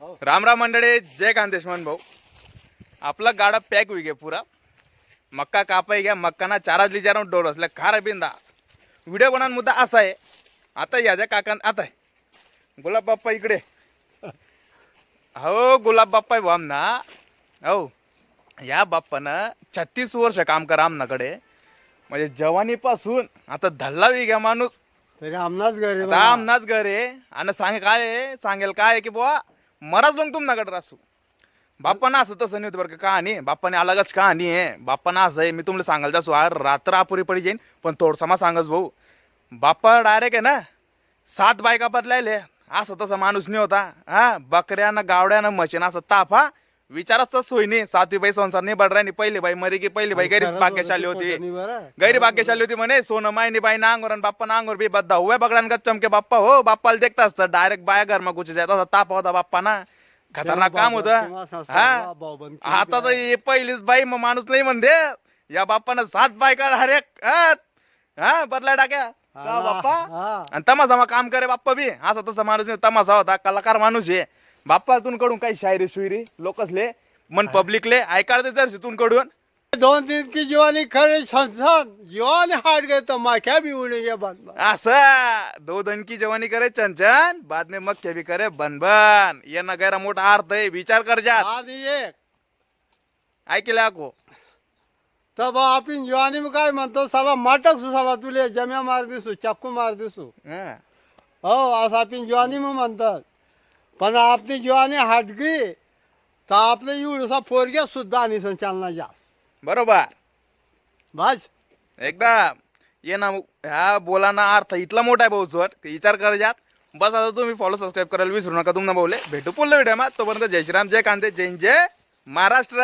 राम राम मंडळी, जय कांतेशमन भाऊ. आपला गाडा पॅक होई गया पुरा. मक्का कापाई गया, मक्काना चाराज लिजारून डोर असल्या खार बिंदास. व्हिडिओ बनवून मुद्दा असा आहे. आता याच्या काकान आता आहे गुलाब बाप्पा इकडे. हो गुलाब बाप्पा भाऊ आमना. हो या बाप्पानं 36 वर्ष काम करा आमनाकडे. म्हणजे जवानीपासून आता धल्लावी घ्या माणूस तरी आमनाच घर आहे आता आमनाच घर आहे. आणि सांगेल काय की बुवा मराच लंग तुमनाकडे रासू. बाप्पाना असं तसं नाही होतं बरं का कहाणी. बाप्पाने अलगच कहाणी आहे. बाप्पाना असं आहे, मी तुम्हाला सांगायला जासू रात्र अपुरी पडी जाईन पण थोडसा मा सांगच भाऊ. बाप्पा डायरेक्ट आहे ना 7 बायका बदलायले. असं तसं माणूस नाही होता. हा बकऱ्यानं गावड्यानं म्हशीनं असं ताप. हा विचारच तर सोय नाही. 7वी बाई संसार नाही बडरानी. पहिली बाई मरी की पहिली बाई गैरी भाग्यशाली होती. गैरी भाग्यशाली होती म्हणे. सोनं मायनी बाई नांगोर आणि बाप्पा नांगोर बी बद्दा हुआ बगडान का चमके बाप्पा. हो बाप्पाला देखता असतं डायरेक्ट बाया घर मग कुठे जायचा ताप होता बाप्पा ना. खतरनाक काम होतं. हा आता तर हे पहिलीच बाई मग माणूस नाही म्हणते. या बाप्पानं 7 बायका डायरेक्ट हा बदला टाक्या बाप्पा. आणि तमाशा काम करे बाप्पा बी. असं तसं माणूस नाही, तमाशा होता, कलाकार माणूस आहे बाप्पा. तून कडून काही शायरी शुयरी लोकसले मन पब्लिकले ऐकायला जर तून कडून 2 दिन की जवानी खरे संसान जवानी हाट गए तो माख्या भी उड़ेंगे बंद. असं 2 दिन की जवानी करे चंचन बाद में मक्के भी करे बनबन. ये ना गैरा मोठा अर्थ आहे. विचार कर जा. आधी एक ऐकले को तब आपण जवानी में काय म्हणतो साला माटक सु साला तुले जम्या मार दिसू चाकू मार दिसू. हो असं आपण जवानी में म्हणतात. पण आपली जवानी हटगी तर आपले एवढसा पोरग्या सुद्धा आणि संचालना जा बरोबर बस एकदम. ये ना ह्या बोलाना अर्थ इतला मोठा आहे भाऊ सर. विचार कर जात. बस आता तुम्ही फॉलो सबस्क्राईब करायला विसरू नका. तुम्हाला बोले भेटू पुढल्या व्हिडिओ मा. तोपर्यंत जय श्रीराम, जय कांते, जय जय महाराष्ट्र.